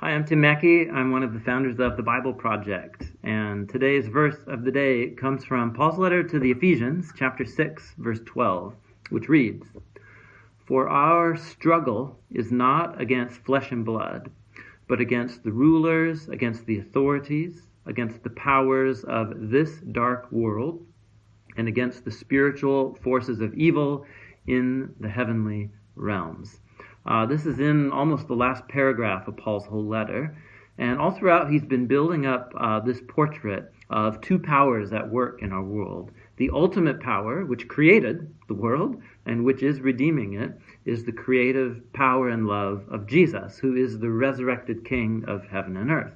Hi, I'm Tim Mackie. I'm one of the founders of the Bible Project, and today's verse of the day comes from Paul's letter to the Ephesians, chapter 6, verse 12, which reads, "For our struggle is not against flesh and blood, but against the rulers, against the authorities, against the powers of this dark world, and against the spiritual forces of evil in the heavenly realms." This is in almost the last paragraph of Paul's whole letter. And all throughout, he's been building up this portrait of two powers at work in our world. The ultimate power, which created the world and which is redeeming it, is the creative power and love of Jesus, who is the resurrected King of heaven and earth.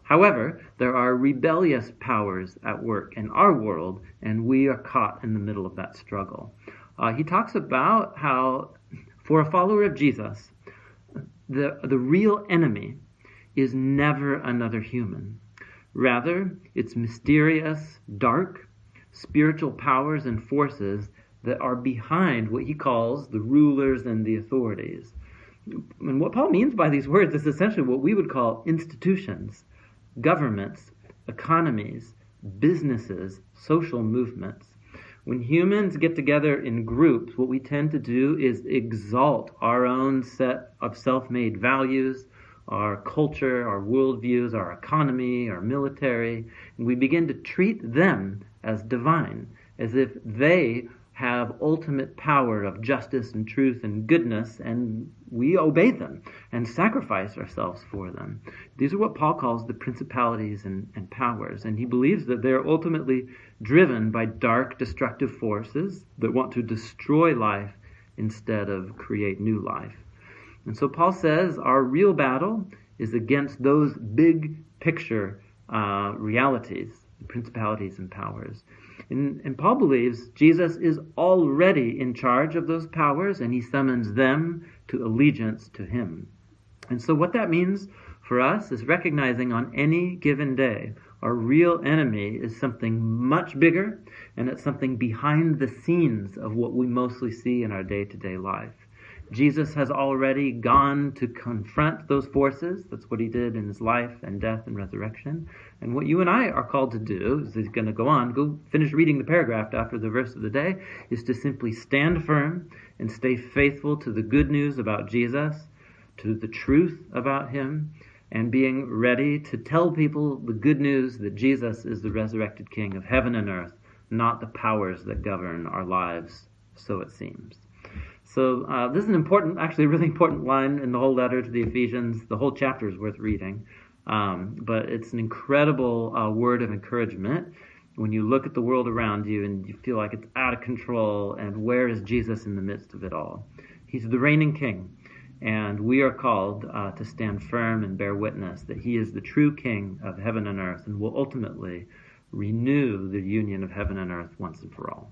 However, there are rebellious powers at work in our world, and we are caught in the middle of that struggle. He talks about how, for a follower of Jesus, the real enemy is never another human. Rather, it's mysterious, dark, spiritual powers and forces that are behind what he calls the rulers and the authorities. And what Paul means by these words is essentially what we would call institutions, governments, economies, businesses, social movements. When humans get together in groups, what we tend to do is exalt our own set of self-made values, our culture, our worldviews, our economy, our military, and we begin to treat them as divine, as if they have ultimate power of justice and truth and goodness, and we obey them and sacrifice ourselves for them. These are what Paul calls the principalities and powers, and he believes that they're ultimately driven by dark, destructive forces that want to destroy life instead of create new life. And so Paul says our real battle is against those big picture realities, principalities and powers. And Paul believes Jesus is already in charge of those powers, and he summons them to allegiance to him. And so what that means for us is recognizing on any given day our real enemy is something much bigger, and it's something behind the scenes of what we mostly see in our day-to-day life. Jesus has already gone to confront those forces. That's what he did in his life and death and resurrection. And what you and I are called to do, is he's going to go finish reading the paragraph after the verse of the day, is to simply stand firm and stay faithful to the good news about Jesus, to the truth about him, and being ready to tell people the good news that Jesus is the resurrected King of heaven and earth, not the powers that govern our lives, so it seems. So this is an important, actually a really important line in the whole letter to the Ephesians. The whole chapter is worth reading. But it's an incredible word of encouragement when you look at the world around you and you feel like it's out of control, and where is Jesus in the midst of it all? He's the reigning King, and we are called to stand firm and bear witness that he is the true King of heaven and earth and will ultimately renew the union of heaven and earth once and for all.